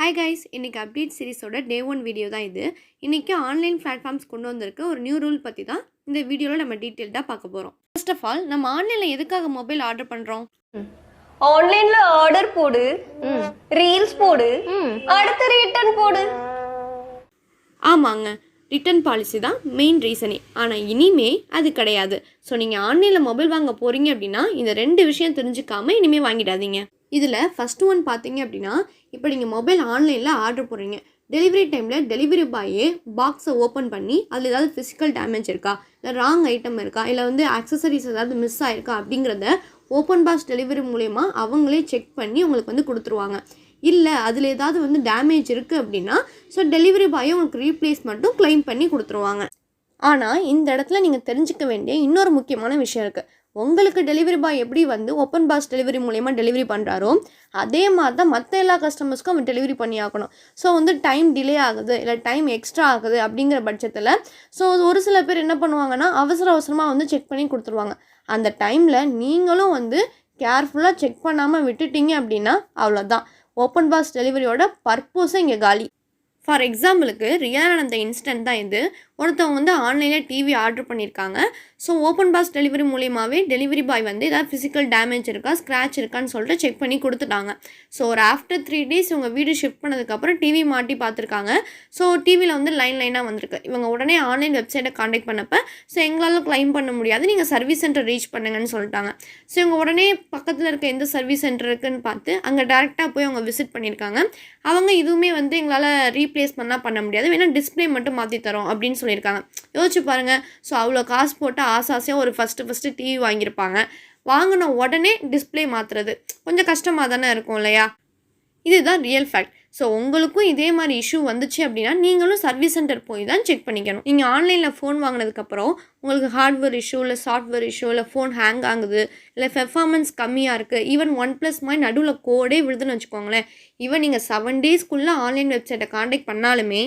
Hi guys, இன்றைக்கி update சீரிஸோட டே 1 video தான் இது. இன்றைக்கி ஆன்லைன் பிளாட்ஃபார்ம்ஸ் கொண்டு வந்திருக்க ஒரு நியூ ரூல் பற்றி தான் இந்த வீடியோவில் நம்ம டீட்டெயில்டாக பார்க்க போகிறோம். ஃபர்ஸ்ட் ஆஃப் ஆல், நம்ம ஆன்லைனில் எதுக்காக மொபைல் ஆர்டர் பண்ணுறோம்? ஆன்லைன்ல ஆர்டர் போடு, ரீல்ஸ் போடு, அடுத்து ரிட்டர்ன் போடு. ஆமாங்க, ரிட்டர்ன் பாலிசி தான் மெயின் ரீசனே. ஆனால் இனிமே அது கிடையாது. ஸோ நீங்கள் ஆன்லைனில் மொபைல் வாங்க போகிறீங்க அப்படின்னா இந்த 2 விஷயம் தெரிஞ்சுக்காமல் இனிமேல் வாங்கிடாதீங்க. இதில் ஃபஸ்ட்டு ஒன் பார்த்தீங்க அப்படின்னா, இப்போ நீங்கள் மொபைல் ஆன்லைனில் ஆர்டர் போடுறீங்க. டெலிவரி டைமில் டெலிவரி பாயே பாக்ஸை ஓப்பன் பண்ணி அதில் ஏதாவது ஃபிசிக்கல் டேமேஜ் இருக்கா, இல்லை ராங் ஐட்டம் இருக்கா, இல்லை ஆக்சசரிஸ் ஏதாவது மிஸ் ஆகிருக்கா அப்படிங்கிறத ஓப்பன் பாக்ஸ் டெலிவரி மூலயமா அவங்களே செக் பண்ணி உங்களுக்கு கொடுத்துருவாங்க. இல்லை அதில் ஏதாவது டேமேஜ் இருக்குது அப்படின்னா ஸோ டெலிவரி பாயை உங்களுக்கு ரீப்ளேஸ்மெண்ட்டும் க்ளைம் பண்ணி கொடுத்துருவாங்க. ஆனால் இந்த இடத்துல நீங்கள் தெரிஞ்சுக்க வேண்டிய இன்னொரு முக்கியமான விஷயம் இருக்குது. உங்களுக்கு டெலிவரி பாய் எப்படி ஓப்பன் பாக்ஸ் டெலிவரி மூலயமா டெலிவரி பண்ணுறாரோ அதே மாதிரி தான் மற்ற எல்லா கஸ்டமர்ஸ்க்கும் அவன் டெலிவரி பண்ணி ஆகணும். ஸோ டைம் டிலே ஆகுது, இல்லை டைம் எக்ஸ்ட்ரா ஆகுது அப்படிங்கிற பட்சத்தில் ஸோ ஒரு சில பேர் என்ன பண்ணுவாங்கன்னா அவசரமாக செக் பண்ணி கொடுத்துருவாங்க. அந்த டைமில் நீங்களும் கேர்ஃபுல்லாக செக் பண்ணாமல் விட்டுட்டீங்க அப்படின்னா அவ்வளோதான், ஓப்பன் பாக்ஸ் டெலிவரியோட பர்பஸும் இங்கே காலி. ஃபார் எக்ஸாம்பிளுக்கு ரியலாக நடந்த இன்ஸ்டன்ட் தான் இது. ஒருத்தவங்க ஆன்லைனில் டிவி ஆர்டர் பண்ணியிருக்காங்க. ஸோ ஓப்பன் பாக்ஸ் டெலிவரி மூலியமாகவே டெலிவரி பாய் ஏதாவது ஃபிசிக்கல் டேமேஜ் இருக்கா, ஸ்க்ராட்ச் இருக்கான்னு சொல்லிட்டு செக் பண்ணி கொடுத்துட்டாங்க. ஸோ ஒரு ஆஃப்டர் 3 days இவங்க வீடு ஷிஃப்ட் பண்ணதுக்கப்புறம் டிவி மாட்டி பார்த்துருக்காங்க. ஸோ டிவியில் லைனாக வந்திருக்கு. இவங்க உடனே ஆன்லைன் வெப்சைட்டை காண்டாக்ட் பண்ணப்போ ஸோ எங்களால் க்ளைம் பண்ண முடியாது, நீங்கள் சர்வீஸ் சென்டர் ரீச் பண்ணுங்கன்னு சொல்லிட்டாங்க. ஸோ இவங்க உடனே பக்கத்தில் இருக்க எந்த சர்வீஸ் சென்டர் இருக்குன்னு பார்த்து அங்கே டேரெக்டாக போய் அவங்க விசிட் பண்ணியிருக்காங்க. அவங்க இதுவுமே எங்களால் ரீப்ளேஸ்மெண்ட்லாம் பண்ண முடியாது, வேணால் டிஸ்பிளே மட்டும் மாற்றி தரோம் அப்படின்னு சொல்லியிருக்காங்க. யோசிச்சு பாருங்கள். ஸோ அவ்வளோ காசு போட்டு ஆசாசியாக ஒரு ஃபஸ்ட்டு டிவி வாங்கியிருப்பாங்க. வாங்கின உடனே டிஸ்பிளே மாற்றுறது கொஞ்சம் கஷ்டமாக தானே இருக்கும் இல்லையா? இதுதான் ரியல் ஃபேக்ட். ஸோ உங்களுக்கும் இதே மாதிரி இஷ்யூ வந்துச்சு அப்படின்னா நீங்களும் சர்வீஸ் சென்டர் போய் தான் செக் பண்ணிக்கணும். நீங்கள் ஆன்லைனில் ஃபோன் வாங்கினதுக்கப்புறம் உங்களுக்கு ஹார்ட்வேர் இஷ்யூ, இல்லை சாஃப்ட்வேர் இஷ்யூ, இல்லை ஃபோன் ஹேங் ஆகுது, இல்லை பெர்ஃபார்மன்ஸ் கம்மியாக இருக்குது, ஈவன் OnePlus மாதிரி நடுவில் கோடே விழுதுன்னு வச்சுக்கோங்களேன். ஈவன் நீங்கள் 7 daysக்குள்ளே ஆன்லைன் வெப்சைட்டை காண்டாக்ட் பண்ணாலுமே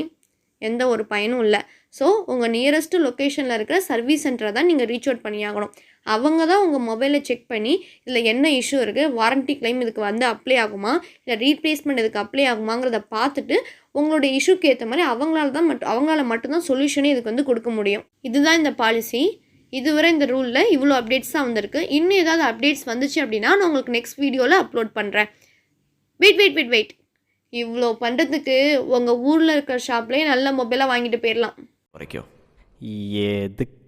எந்த ஒரு பயனும் இல்லை. ஸோ உங்கள் நியரஸ்ட்டு லொக்கேஷனில் இருக்கிற சர்வீஸ் சென்டரை தான் நீங்கள் ரீச் அவுட் பண்ணி ஆகணும். அவங்க தான் உங்கள் மொபைலை செக் பண்ணி இதில் என்ன இஷ்யூ இருக்குது, வாரண்ட்டி கிளைம் இதுக்கு அப்ளை ஆகுமா, இல்லை ரீப்ளேஸ்மெண்ட் இதுக்கு அப்ளை ஆகுமாங்கிறத பார்த்துட்டு உங்களோட இஷ்யூக்கு ஏற்ற மாதிரி அவங்களால மட்டும்தான் சொல்யூஷனே இதுக்கு கொடுக்க முடியும். இதுதான் இந்த பாலிசி. இதுவரை இந்த ரூலில் இவ்வளோ அப்டேட்ஸ் தான் வந்திருக்கு. இன்னும் ஏதாவது அப்டேட்ஸ் வந்துச்சு அப்படின்னா நான் உங்களுக்கு நெக்ஸ்ட் வீடியோவில் அப்லோட் பண்ணுறேன். வெயிட் இவ்வளோ பண்ணுறதுக்கு உங்கள் ஊரில் இருக்கிற ஷாப்லேயே நல்ல மொபைலாக வாங்கிட்டு போயிடலாம். எதுக்கு